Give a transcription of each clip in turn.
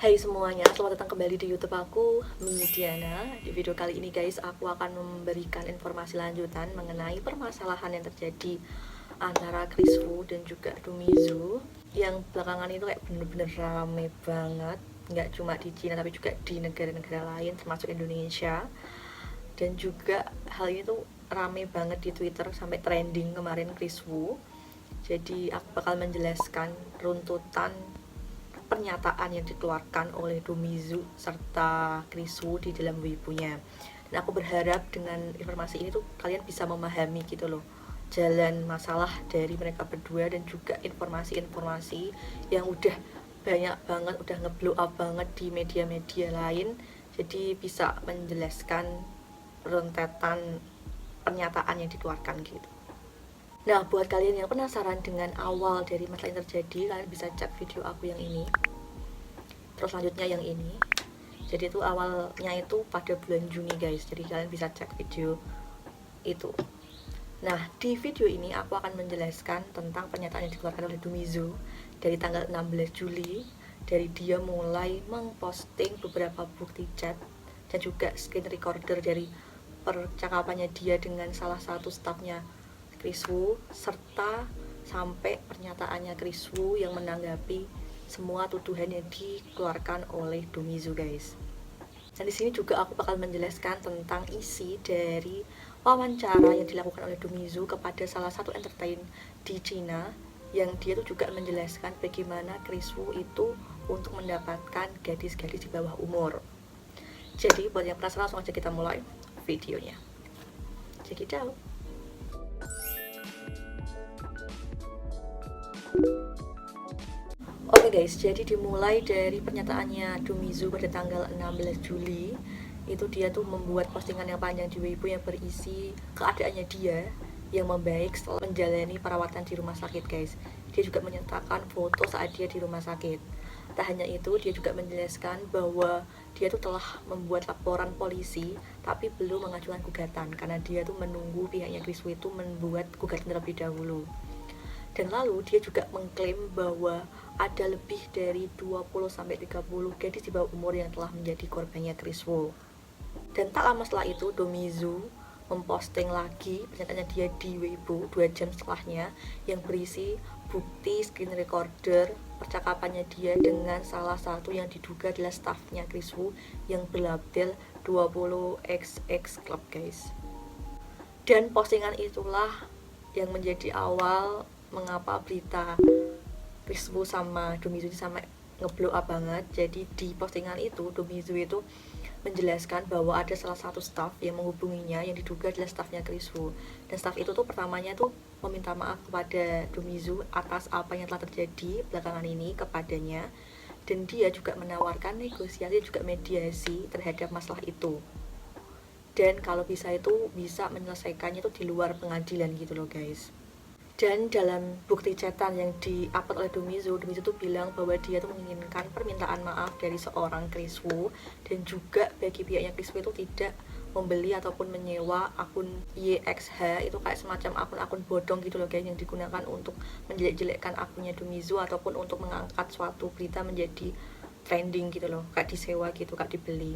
Hai semuanya, selamat datang kembali di YouTube aku, Midiana. Di video kali ini guys, aku akan memberikan informasi lanjutan mengenai permasalahan yang terjadi antara Chris Wu dan juga Domizu yang belakangan itu kayak bener-bener rame banget, nggak cuma di Cina tapi juga di negara-negara lain termasuk Indonesia. Dan juga hal ini tuh rame banget di Twitter sampai trending kemarin Chris Wu. Jadi aku bakal menjelaskan runtutan pernyataan yang dikeluarkan oleh Domizu serta Chris Wu di dalam Weibo-nya. Dan aku berharap dengan informasi ini tuh kalian bisa memahami gitu loh jalan masalah dari mereka berdua dan juga informasi-informasi yang udah banyak banget, udah ngeblow up banget di media-media lain. Jadi bisa menjelaskan rentetan pernyataan yang dikeluarkan gitu. Nah, buat kalian yang penasaran dengan awal dari masalah yang terjadi, kalian bisa cek video aku yang ini. Terus selanjutnya yang ini. Jadi itu awalnya itu pada bulan Juni guys. Jadi kalian bisa cek video itu. Nah, di video ini aku akan menjelaskan tentang pernyataan yang dikeluarkan oleh Domizu dari tanggal 16 Juli. Dari dia mulai memposting beberapa bukti chat dan juga screen recorder dari percakapannya dia dengan salah satu stafnya Chris Wu, serta sampai pernyataannya Chris Wu yang menanggapi semua tuduhan yang dikeluarkan oleh Domizu guys. Dan di sini juga aku bakal menjelaskan tentang isi dari wawancara yang dilakukan oleh Domizu kepada salah satu entertain di Cina, yang dia tuh juga menjelaskan bagaimana Chris Wu itu untuk mendapatkan gadis-gadis di bawah umur. Jadi buat yang penasaran, langsung aja kita mulai videonya. Check it out. Oke guys, jadi dimulai dari pernyataannya Domizu pada tanggal 16 Juli. Itu dia tuh membuat postingan yang panjang di Weibo yang berisi keadaannya dia yang membaik setelah menjalani perawatan di rumah sakit guys. Dia juga menyertakan foto saat dia di rumah sakit. Tak hanya itu, dia juga menjelaskan bahwa dia tuh telah membuat laporan polisi tapi belum mengajukan gugatan karena dia tuh menunggu pihaknya Chris Wu itu membuat gugatan terlebih dahulu. Dan lalu dia juga mengklaim bahwa ada lebih dari 20-30 gadis di bawah umur yang telah menjadi korbannya Chris Wu. Dan tak lama setelah itu Domizu memposting lagi pernyataannya dia di Weibo 2 jam setelahnya yang berisi bukti screen recorder percakapannya dia dengan salah satu yang diduga adalah staffnya Chris Wu yang berlabel 20XX Club guys. Dan postingan itulah yang menjadi awal mengapa berita Chris Wu sama Domizu sama ngeblow up banget. Jadi di postingan itu Domizu itu menjelaskan bahwa ada salah satu staff yang menghubunginya yang diduga adalah staffnya Chris Wu. Dan staff itu tuh pertamanya tuh meminta maaf kepada Domizu atas apa yang telah terjadi belakangan ini kepadanya. Dan dia juga menawarkan negosiasi juga mediasi terhadap masalah itu. Dan kalau bisa itu bisa menyelesaikannya itu di luar pengadilan gitu loh guys. Dan dalam bukti chatan yang di-upload oleh Domizu tuh bilang bahwa dia tuh menginginkan permintaan maaf dari seorang Chris Wu dan juga bagi pihaknya Chris Wu itu tidak membeli ataupun menyewa akun YXH, itu kayak semacam akun-akun bodong gitu loh guys yang digunakan untuk menjelek-jelekkan akunnya Domizu ataupun untuk mengangkat suatu berita menjadi trending gitu loh, kayak disewa gitu, kayak dibeli.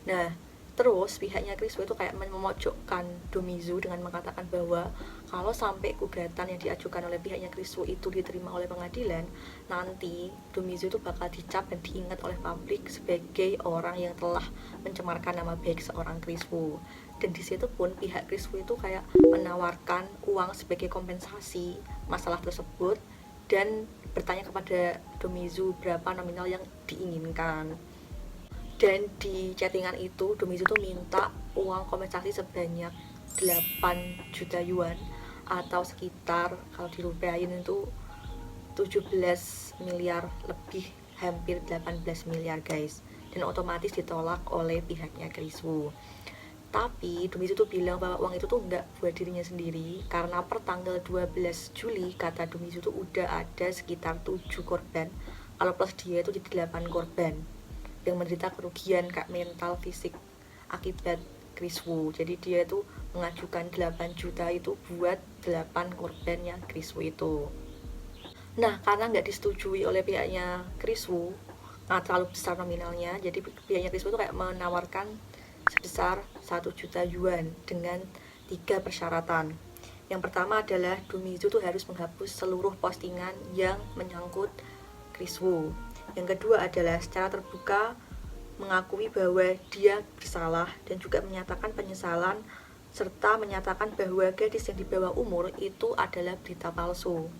Nah, terus pihaknya Chris Wu itu kayak memojokkan Domizu dengan mengatakan bahwa kalau sampai gugatan yang diajukan oleh pihaknya Chris Wu itu diterima oleh pengadilan, nanti Domizu itu bakal dicap dan diingat oleh publik sebagai orang yang telah mencemarkan nama baik seorang Chris Wu. Dan di situ pun pihak Chris Wu itu kayak menawarkan uang sebagai kompensasi masalah tersebut dan bertanya kepada Domizu berapa nominal yang diinginkan. Dan di chattingan itu Domizu tuh minta uang kompensasi sebanyak 8 juta yuan atau sekitar kalau dirupiahin itu 17 miliar lebih, hampir 18 miliar guys. Dan otomatis ditolak oleh pihaknya Chris Wu. Tapi Domizu tuh bilang bahwa uang itu tuh enggak buat dirinya sendiri karena per tanggal 12 Juli kata Domizu tuh udah ada sekitar 7 korban, kalau plus dia itu jadi 8 korban yang menderita kerugian kayak mental, fisik akibat Chris Wu. Jadi dia tuh mengajukan 8 juta itu buat 8 korbannya Chris Wu itu. Nah, karena nggak disetujui oleh pihaknya Chris Wu, terlalu besar nominalnya. Jadi pihaknya Crispo itu kayak menawarkan sebesar 1 juta yuan dengan 3 persyaratan. Yang pertama adalah Dumizu tuh harus menghapus seluruh postingan yang menyangkut Crispo. Yang kedua adalah secara terbuka mengakui bahwa dia bersalah dan juga menyatakan penyesalan serta menyatakan bahwa gadis yang di bawah umur itu adalah berita palsu.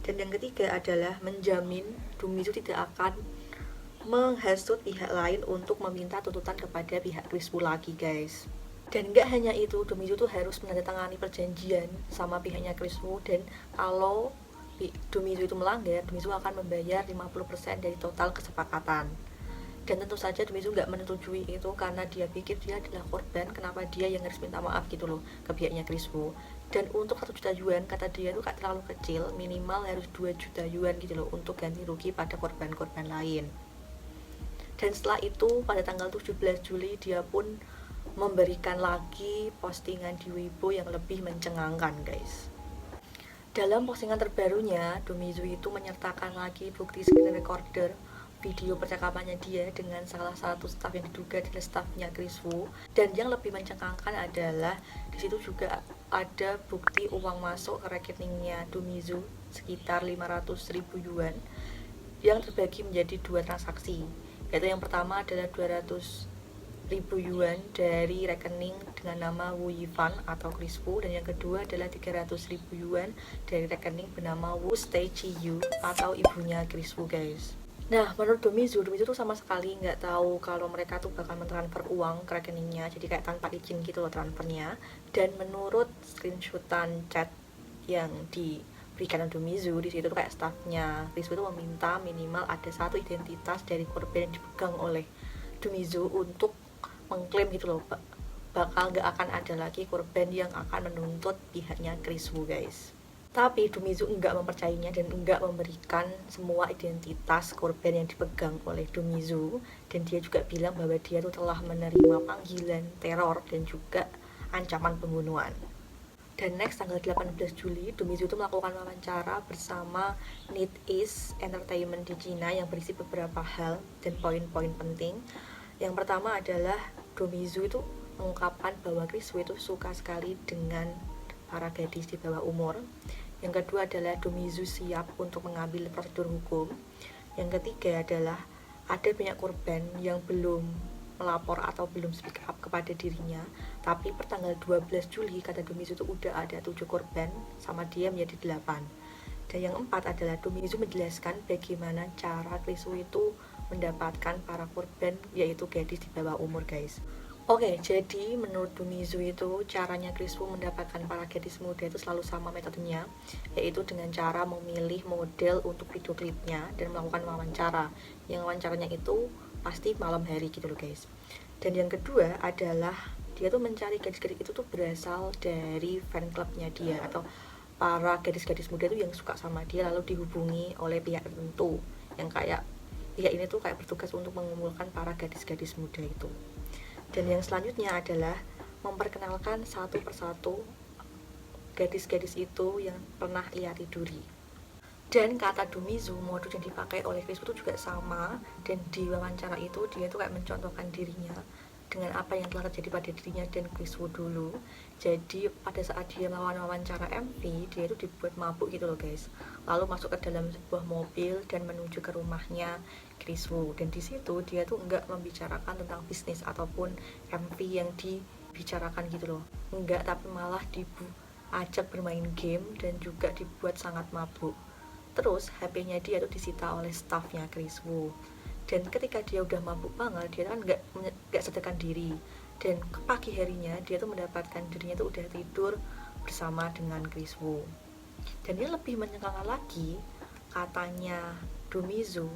Dan yang ketiga adalah menjamin Dumizu tidak akan menghasut pihak lain untuk meminta tuntutan kepada pihak Crispo lagi, guys. Dan nggak hanya itu, Dumizu tuh harus menandatangani perjanjian sama pihaknya Crispo, dan kalau Dumizu itu melanggar, Dumizu akan membayar 50% dari total kesepakatan. Dan tentu saja Dumizu nggak menyetujui itu karena dia pikir dia adalah korban, kenapa dia yang harus minta maaf gitu loh ke pihaknya Crispo. Dan untuk 1 juta yuan, kata dia itu gak terlalu kecil, minimal harus 2 juta yuan gitu loh untuk ganti rugi pada korban-korban lain. Dan setelah itu pada tanggal 17 Juli dia pun memberikan lagi postingan di Weibo yang lebih mencengangkan, guys. Dalam postingan terbarunya, Dumizu itu menyertakan lagi bukti screen recorder video percakapannya dia dengan salah satu staf yang diduga adalah stafnya Crispo. Dan yang lebih mencengangkan adalah di situ juga ada bukti uang masuk ke rekeningnya Dumizu sekitar 500.000 yuan yang terbagi menjadi 2 transaksi. Yaitu yang pertama adalah 200.000 yuan dari rekening dengan nama Wu Yifan atau Crispo, dan yang kedua adalah 300.000 yuan dari rekening bernama Wu Stei Chiyu atau ibunya Crispo, guys. Nah, menurut Dumizu tuh sama sekali nggak tahu kalau mereka tuh bakal mentransfer uang ke rekeningnya, jadi kayak tanpa izin gitu loh transfernya. Dan menurut screenshotan chat yang diberikan Dumizu, di situ tuh kayak staffnya Crispo itu meminta minimal ada 1 identitas dari korban yang dipegang oleh Dumizu untuk mengklaim gitu loh, bakal nggak akan ada lagi korban yang akan menuntut pihaknya Crispo, guys. Tapi Dumizu enggak mempercayainya dan enggak memberikan semua identitas korban yang dipegang oleh Dumizu, dan dia juga bilang bahwa dia tuh telah menerima panggilan teror dan juga ancaman pembunuhan. Dan next tanggal 18 Juli, Dumizu itu melakukan wawancara bersama NetEase Entertainment di Cina yang berisi beberapa hal dan poin-poin penting. Yang pertama adalah Dumizu itu mengungkapkan bahwa Crispo itu suka sekali dengan para gadis di bawah umur. Yang kedua adalah Dumizu siap untuk mengambil prosedur hukum. Yang ketiga adalah ada banyak korban yang belum melapor atau belum speak up kepada dirinya, tapi per tanggal 12 Juli kata Dumizu itu udah ada 7 korban, sama dia menjadi 8. Dan yang keempat adalah Dumizu menjelaskan bagaimana cara Crispo itu mendapatkan para korban, yaitu gadis di bawah umur, guys. Oke, jadi menurut Dumizu itu caranya Crispo mendapatkan para gadis muda itu selalu sama metodenya, yaitu dengan cara memilih model untuk video klipnya dan melakukan wawancara. Yang wawancaranya itu pasti malam hari gitu loh, guys. Dan yang kedua adalah dia tuh mencari gadis-gadis itu tuh berasal dari fan clubnya dia atau para gadis-gadis muda tuh yang suka sama dia, lalu dihubungi oleh pihak tertentu yang kayak pihak ini tuh kayak bertugas untuk mengumpulkan para gadis-gadis muda itu. Dan yang selanjutnya adalah memperkenalkan satu persatu gadis-gadis itu yang pernah ia tiduri. Dan kata Dumizu, modus yang dipakai oleh Crispo itu juga sama, dan di wawancara itu dia tuh kayak mencontohkan dirinya dengan apa yang telah terjadi pada dirinya dan Crispo dulu. Jadi pada saat dia melawan wawancara MV, dia itu dibuat mabuk gitu loh, guys. Lalu masuk ke dalam sebuah mobil dan menuju ke rumahnya Crispo. Dan di situ dia tuh enggak membicarakan tentang bisnis ataupun MV yang dibicarakan gitu loh. Enggak, tapi malah diajak bermain game dan juga dibuat sangat mabuk. Terus HP-nya dia tuh disita oleh staffnya Crispo. Dan ketika dia udah mabuk banget, dia kan nggak sadarkan diri. Dan ke pagi harinya dia tuh mendapatkan dirinya tuh udah tidur bersama dengan Crispo. Dan yang lebih menyengangkan lagi, katanya Dumizu,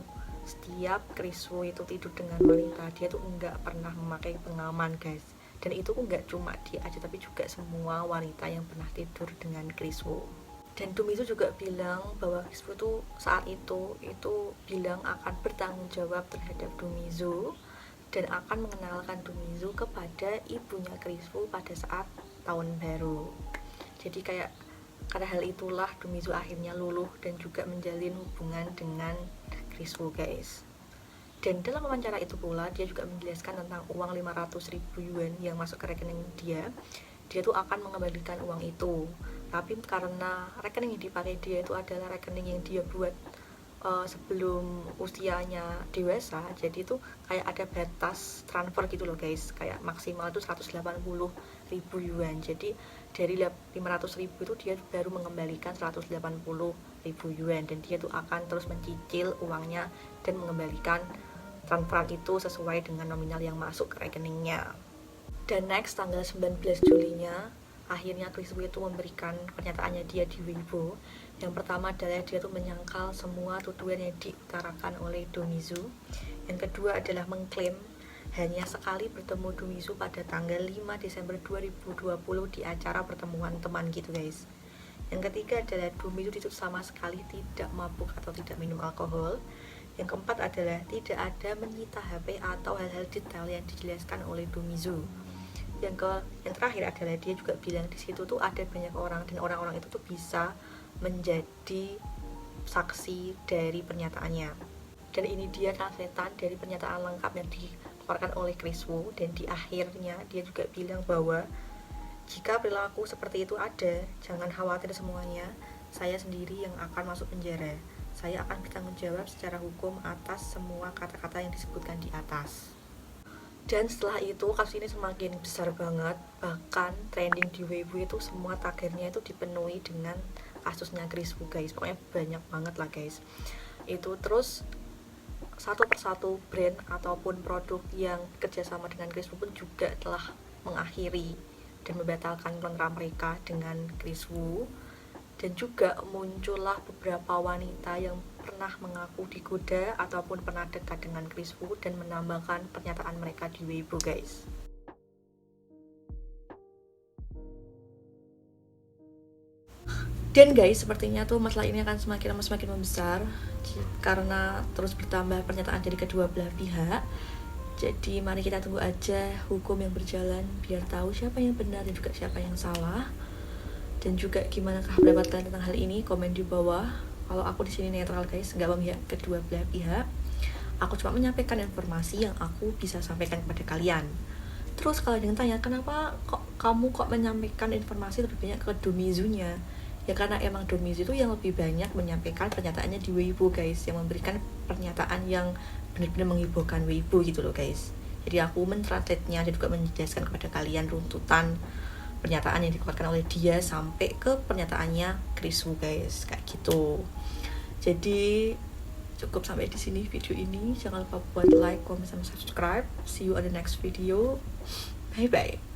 setiap Crispo itu tidur dengan wanita, dia tuh nggak pernah memakai pengaman, guys. Dan itu nggak cuma dia aja, tapi juga semua wanita yang pernah tidur dengan Crispo. Dan Dumizu juga bilang bahwa Crispo tuh saat itu bilang akan bertanggung jawab terhadap Dumizu dan akan mengenalkan Dumizu kepada ibunya Crispo pada saat tahun baru. Jadi kayak karena hal itulah Dumizu akhirnya luluh dan juga menjalin hubungan dengan Crispo, guys. Dan dalam wawancara itu pula dia juga menjelaskan tentang uang 500.000 yuan yang masuk ke rekening dia tuh akan mengembalikan uang itu. Tapi karena rekening yang dipakai dia itu adalah rekening yang dia buat sebelum usianya dewasa, jadi itu kayak ada batas transfer gitu loh guys, kayak maksimal itu 180.000 yuan. Jadi dari 500.000 itu dia baru mengembalikan 180.000 yuan, dan dia tuh akan terus mencicil uangnya dan mengembalikan transferan itu sesuai dengan nominal yang masuk ke rekeningnya. Dan next tanggal 19 Julinya akhirnya Chris Wu itu memberikan pernyataannya dia di Weibo. Yang pertama adalah dia tuh menyangkal semua tuduhan yang diutarakan oleh Do Mizu. Yang kedua adalah mengklaim hanya sekali bertemu Do Mizu pada tanggal 5 Desember 2020 di acara pertemuan teman gitu guys. Yang ketiga adalah Do Mizu itu sama sekali tidak mabuk atau tidak minum alkohol. Yang keempat adalah tidak ada menyita HP atau hal-hal detail yang dijelaskan oleh Do Mizu. Yang terakhir adalah dia juga bilang di situ tuh ada banyak orang, dan orang-orang itu tuh bisa menjadi saksi dari pernyataannya. Dan ini dia translatean dari pernyataan lengkap yang dikeluarkan oleh Chris Wu. Dan di akhirnya dia juga bilang bahwa jika perilaku seperti itu ada, jangan khawatir semuanya, saya sendiri yang akan masuk penjara. Saya akan bertanggung jawab secara hukum atas semua kata-kata yang disebutkan di atas. Dan setelah itu kasus ini semakin besar banget, bahkan trending di Weibo itu semua tagernya itu dipenuhi dengan kasusnya Chris Wu guys. Pokoknya banyak banget lah guys. Itu terus satu persatu brand ataupun produk yang kerjasama dengan Chris Wu pun juga telah mengakhiri dan membatalkan kontrak mereka dengan Chris Wu. Dan juga muncullah beberapa wanita yang pernah mengaku digoda ataupun pernah dekat dengan Chris Wu dan menambahkan pernyataan mereka di Weibo guys. Dan guys, sepertinya tuh masalah ini akan semakin lama semakin membesar karena terus bertambah pernyataan dari kedua belah pihak. Jadi mari kita tunggu aja hukum yang berjalan biar tahu siapa yang benar dan juga siapa yang salah. Dan juga gimana pendapat kalian tentang hal ini, komen di bawah. Kalau aku di sini netral guys, nggak memihak kedua belah pihak. Aku cuma menyampaikan informasi yang aku bisa sampaikan kepada kalian. Terus kalau ada yang tanya, kenapa kamu menyampaikan informasi lebih banyak ke Do Mizu-nya? Ya karena emang Do Mizu itu yang lebih banyak menyampaikan pernyataannya di Weibo guys, yang memberikan pernyataan yang benar-benar menghebohkan Weibo gitu loh guys. Jadi aku mentranslate-nya dan juga menjelaskan kepada kalian runtutan pernyataan yang dikeluarkan oleh dia sampai ke pernyataannya Chris Wu guys, kayak gitu. Jadi cukup sampai di sini video ini. Jangan lupa buat like, comment, dan subscribe. See you on the next video. Bye bye.